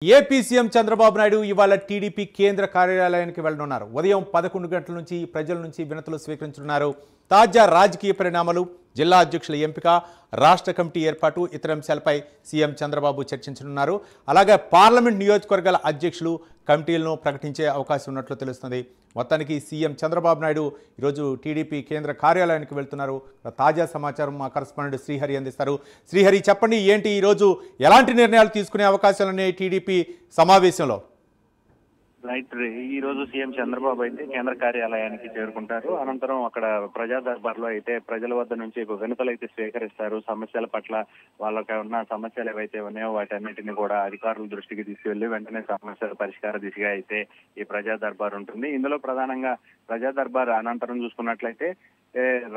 AP CM Chandrababu Naidu ఇవాళ TDP కేంద్ర కార్యాలయానికి వెళ్లనున్నారు. ఉదయం 11 గంటల నుంచి ప్రజల నుంచి వినతులు స్వీకరించనున్నారు. తాజా రాజకీయ పరిణామాలు, జిల్లా అధ్యక్షుల ఎంపిక, రాష్ట్ర కమిటీ ఏర్పాటు, ఇతర అంశాలపై సీఎం చంద్రబాబు చర్చించనున్నారు. అలాగే పార్లమెంట్ నియోజకవర్గాల అధ్యక్షులు కమిటీలను ప్రకటించే అవకాశం ఉన్నట్లు తెలుస్తుంది. మొత్తానికి సీఎం చంద్రబాబు నాయుడు ఈరోజు టీడీపీ కేంద్ర కార్యాలయానికి వెళ్తున్నారు. తాజా సమాచారం మా కరెస్పాండెంట్ శ్రీహరి అందిస్తారు. శ్రీహరి, చెప్పండి, ఏంటి ఈరోజు ఎలాంటి నిర్ణయాలు తీసుకునే అవకాశాలున్నాయి టీడీపీ సమావేశంలో? రైట్. ఈ రోజు సీఎం చంద్రబాబు అయితే కేంద్ర కార్యాలయానికి చేరుకుంటారు. అనంతరం అక్కడ ప్రజా దర్బార్లో అయితే ప్రజల వద్ద నుంచి వినతులు అయితే స్వీకరిస్తారు. సమస్యల పట్ల వాళ్ళకి ఉన్న సమస్యలు ఏవైతే ఉన్నాయో వాటన్నిటిని కూడా అధికారుల దృష్టికి తీసుకెళ్లి వెంటనే సమస్యల పరిష్కార దిశగా అయితే ఈ ప్రజా దర్బార్ ఉంటుంది. ఇందులో ప్రధానంగా ప్రజా దర్బార్ అనంతరం చూసుకున్నట్లయితే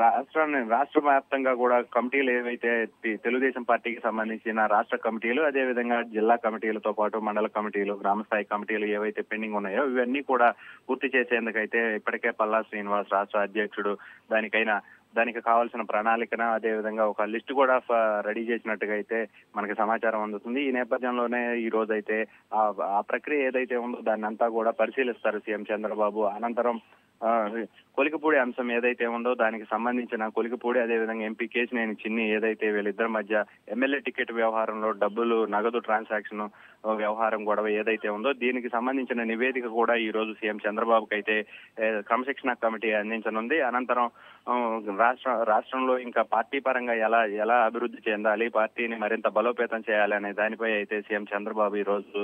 రాష్ట్ర వ్యాప్తంగా కూడా కమిటీలు ఏవైతే తెలుగుదేశం పార్టీకి సంబంధించిన రాష్ట్ర కమిటీలు, అదే విధంగా జిల్లా కమిటీలతో పాటు మండల కమిటీలు, గ్రామ స్థాయి కమిటీలు ఏవైతే పెండింగ్ ఉన్నాయో ఇవన్నీ కూడా పూర్తి చేసేందుకైతే ఇప్పటికే పల్లా శ్రీనివాస్ రాష్ట్ర అధ్యక్షుడు దానికి కావాల్సిన ప్రణాళికన అదే విధంగా ఒక లిస్టు కూడా రెడీ చేసినట్టుగా అయితే మనకి సమాచారం అందుతుంది. ఈ నేపథ్యంలోనే ఈ రోజు అయితే ఆ ప్రక్రియ ఏదైతే ఉందో దాన్ని అంతా కూడా పరిశీలిస్తారు సీఎం చంద్రబాబు. అనంతరం కొలికిపూడి అంశం ఏదైతే ఉందో దానికి సంబంధించిన కొలికిపూడి, అదేవిధంగా ఎంపీ కేశినేని చిన్ని ఏదైతే వీళ్ళిద్దరి మధ్య ఎమ్మెల్యే టికెట్ వ్యవహారంలో డబ్బులు నగదు ట్రాన్సాక్షన్ వ్యవహారం గొడవ ఏదైతే ఉందో దీనికి సంబంధించిన నివేదిక కూడా ఈ రోజు సీఎం చంద్రబాబుకి అయితే క్రమశిక్షణ కమిటీ అందించనుంది. అనంతరం రాష్ట్రంలో ఇంకా పార్టీ పరంగా ఎలా అభివృద్ధి చెందాలి, పార్టీని మరింత బలోపేతం చేయాలి అనే దానిపై అయితే సీఎం చంద్రబాబు ఈ రోజు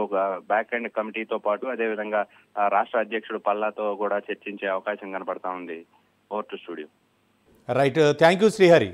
ఒక బ్యాక్ ఎండ్ కమిటీతో పాటు అదేవిధంగా రాష్ట్ర అధ్యక్షుడు పల్లాతో కూడా చర్చించే అవకాశం కనపడతా ఉంది. Over to studio. Right, thank you Srihari.